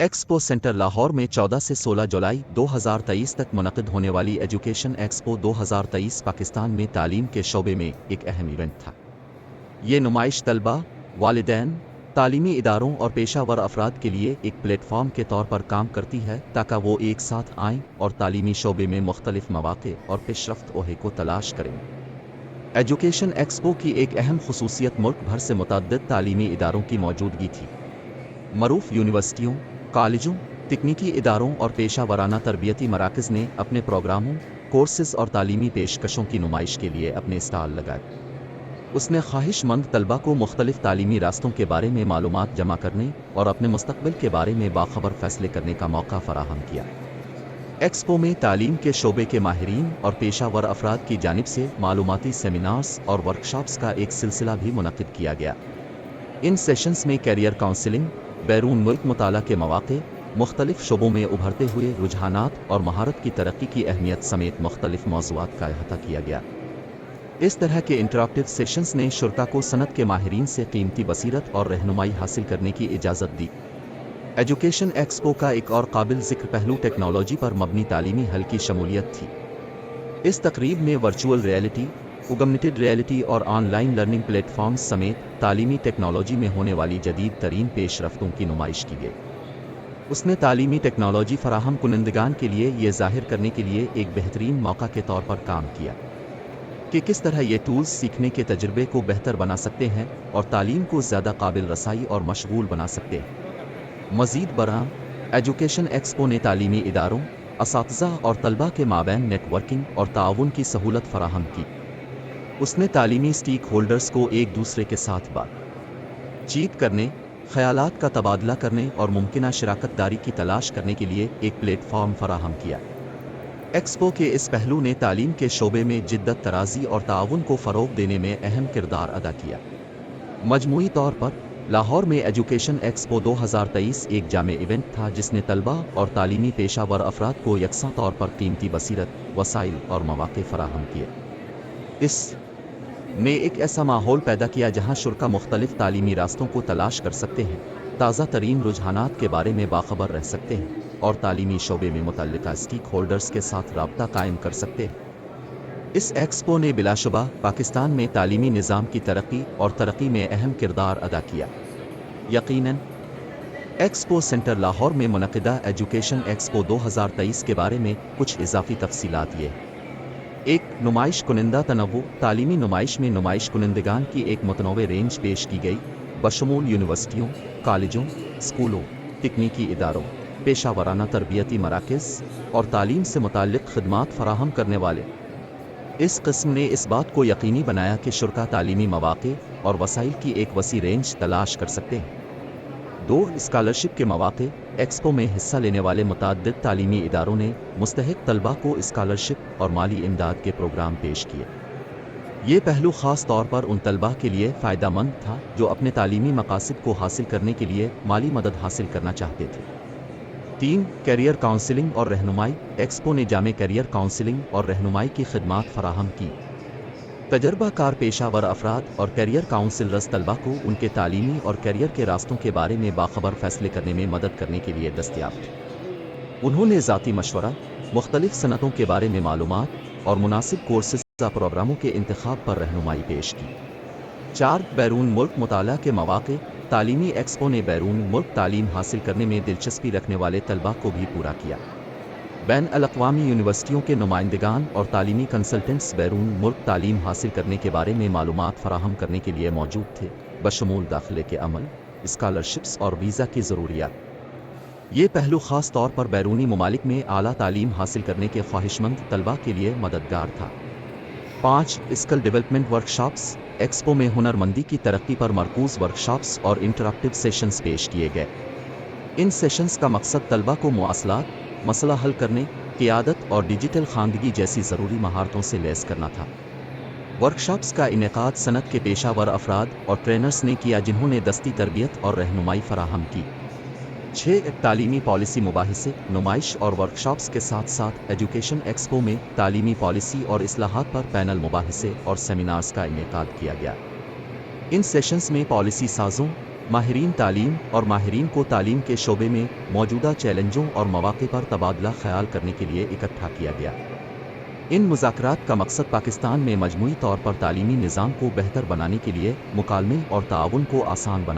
Expo centre Lahore में 14 से 16 जुलाई 2023 तक मुनक़िद होने वाली एजुकेशन एक्सपो 2023 पाकिस्तान में तालीम के शोबे में एक अहम इवेंट था। ये नुमाइश तलबा, वालिदैन, तालीमी इदारों और पेशावर अफराद के लिए एक प्लेटफॉर्म के तौर पर काम करती है ताकि वो एक साथ आएँ और तालीमी शोबे में मुख्तलिफ मौक़े और पेशरफ्त ओहे को तलाश करें। एजुकेशन एक्सपो की एक अहम खुसूसियत मुल्क भर से मुतअद्दिद तालीमी इदारों की मौजूदगी थी। मरूफ यूनिवर्सिटियों, कॉलेजों, तकनीकी इदारों और पेशा वराना तरबियती मराकज़ ने अपने प्रोग्रामों, कोर्सेज़ और तालीमी पेशकशों की नुमाइश के लिए अपने स्टॉल लगाए। उसने ख्वाहिशमंद तलबा को मुख्तलिफ तालीमी रास्तों के बारे में मालूमात जमा करने और अपने मुस्तक़बिल के बारे में बाखबर फैसले करने का मौका फराहम किया। एक्सपो में तालीम के शोबे के माहिरीन और पेशावर अफराद की जानिब से मालूमाती सेमिनार्स और वर्कशॉप्स का एक सिलसिला भी मुनक़िद किया गया। इन सेशंस में कैरियर काउंसलिंग, बैरून मुल्क मुताला के मौक़े, मुख्तलिफ शोबों में उभरते हुए रुझानात और महारत की तरक्की की अहमियत समेत मुख्तलिफ मौज़ूआत का अहाता किया गया। इस तरह के इंटरैक्टिव सेशंस ने शुरका को सनत के माहिरीन से कीमती बसीरत और रहनुमाई हासिल करने की इजाज़त दी। एजुकेशन एक्सपो का एक और काबिल ज़िक्र पहलू टेक्नोलॉजी पर मबनी तालीमी हल की शमूलियत थी। इस तकरीब में वर्चुअल रियलिटी, ऑगमेंटेड रियलिटी और ऑनलाइन लर्निंग प्लेटफॉर्म्स समेत तालीमी टेक्नोलॉजी में होने वाली जदीद तरीन पेशरफ्तों की नुमाइश की गई। उसने तालीमी टेक्नोलॉजी फराहम कुनंदगान के लिए ये ज़ाहिर करने के लिए एक बेहतरीन मौका के तौर पर काम किया कि किस तरह ये टूल्स सीखने के तजुर्बे को बेहतर बना सकते हैं और तालीम को ज़्यादा काबिल रसाई और मशगूल बना सकते हैं। मज़ीद बरां, एजुकेशन एक्सपो ने तालीमी इदारों, असातिज़ा और तलबा के माबैन नेटवर्किंग और ताउन की सहूलत फराहम की। उसने तालीमी स्टेक होल्डर्स को एक दूसरे के साथ बातचीत करने, ख़यालात का तबादला करने और मुमकिना शराकत दारी की तलाश करने के लिए एक प्लेटफॉर्म फराहम किया। एक्सपो के इस पहलू ने तालीम के शोबे में जिद्दत तराज़ी और ताउन को फ़रोग़ देने में अहम किरदार अदा किया। मजमूई तौर पर लाहौर में एजुकेशन एक्सपो 2023 एक जामे इवेंट था जिसने तलबा और तालीमी पेशावर अफराद को यकसा तौर पर कीमती बसीरत, वसाइल और मौक़े फराहम किए। इस ने एक ऐसा माहौल पैदा किया जहां शुरका मुख्तलिफ तालीमी रास्तों को तलाश कर सकते हैं, ताज़ा तरीन रुझानात के बारे में बाखबर रह सकते हैं और तालीमी शोबे में मुतल्लिका स्टेक होल्डर्स के साथ राब्ता कायम कर सकते हैं। इस एक्सपो ने बिलाशुबा पाकिस्तान में तालीमी निज़ाम की तरक्की और तरक्की में अहम किरदार अदा किया। यकीनन एक्सपो सेंटर लाहौर में मुनक़िदा एजुकेशन एक्सपो 2023 के बारे में कुछ इजाफी तफसीलात ये एक नुमाइश कुनिंदा तनव्वु तालीमी नुमाइश में नुमाइश कुनिंदगान की एक मुतनव्वे रेंज पेश की गई, बशमूल यूनिवर्सिटियों, कॉलेजों, स्कूलों, तकनीकी इदारों, पेशा वराना तरबियती मराकज़ और तालीम से मुताल्लिक़ खिदमात फराहम करने वाले। इस किस्म ने इस बात को यकीनी बनाया कि शुरका तालीमी मौक़े और वसाइल की एक वसी रेंज तलाश कर सकते हैं। 2 स्कॉलरशिप के मौक़े एक्सपो में हिस्सा लेने वाले मुतअद्दिद तालीमी इदारों ने मुस्तहिक़ तलबा को स्कॉलरशिप और माली इमदाद के प्रोग्राम पेश किए। ये पहलू ख़ास तौर पर उन तलबा के लिए फ़ायदेमंद था जो अपने तालीमी मकासद को हासिल करने के लिए माली मदद हासिल करना चाहते थे। 3 कैरियर काउंसलिंग और रहनुमाई एक्सपो ने जामे कैरियर काउंसलिंग और रहनुमाई की खिदमात फराहम की। तजर्बाकार पेशावर अफराद और कैरियर काउंसलर्स तलबा को उनके तालीमी और कैरियर के रास्तों के बारे में बाखबर फैसले करने में मदद करने के लिए दस्तयाब थे। उन्होंने ज़ाती मशवरा, मुख्तलिफ सनतों के बारे में मालूमात और मुनासिब कोर्सेज़ प्रोग्रामों के इंतखाब पर रहनुमाई पेश की। 4 बैरून मुल्क मुताला के मौक़े तालीमी एक्सपो ने बैरून मुल्क तालीम हासिल करने में दिलचस्पी रखने वाले तलबा को भी पूरा किया। बैन अल-अक़वामी यूनिवर्सिटियों के नुमाइंदगान और तालीमी कंसल्टेंट्स बैरून मुल्क तालीम हासिल करने के बारे में मालूमात फराहम करने के लिए मौजूद थे, बशमूल दाखिले के अमल, स्कॉलरशिप्स और वीज़ा की ज़रूरियात। ये पहलू ख़ास तौर पर बैरूनी ममालिक में आला तालीम हासिल करने के ख्वाहिशमंद तलबा के लिए मददगार था। 5 स्किल डेवलपमेंट वर्कशॉप्स एक्सपो में हुनरमंदी की तरक्की पर मरकूज़ वर्कशॉप्स और इंटरैक्टिव सेशंस पेश किए गए। इन सेशंस का मकसद तलबा को मुआसलात, मसला हल करने, क़ियादत और डिजिटल खानदगी जैसी ज़रूरी महारतों से लैस करना था। वर्कशॉप्स का इनेकाद सनत के पेशावर अफराद और ट्रेनर्स ने किया जिन्होंने दस्ती तरबियत और रहनुमाई फराहम की। 6 तालीमी पॉलिसी मुबाहिसे, नुमाइश और वर्कशॉप्स के साथ साथ एजुकेशन एक्सपो में तालीमी पॉलिसी और इस्लाहात पर पैनल मुबाहिसे और सेमिनार्स का इनेकाद किया गया। इन सेशंस में पॉलिसी साज़ों, ماہرین تعلیم اور ماہرین کو تعلیم کے شعبے میں موجودہ چیلنجوں اور مواقع پر تبادلہ خیال کرنے کے لیے اکٹھا کیا گیا۔ ان مذاکرات کا مقصد پاکستان میں مجموعی طور پر تعلیمی نظام کو بہتر بنانے کے لیے مکالمے اور تعاون کو آسان بنانا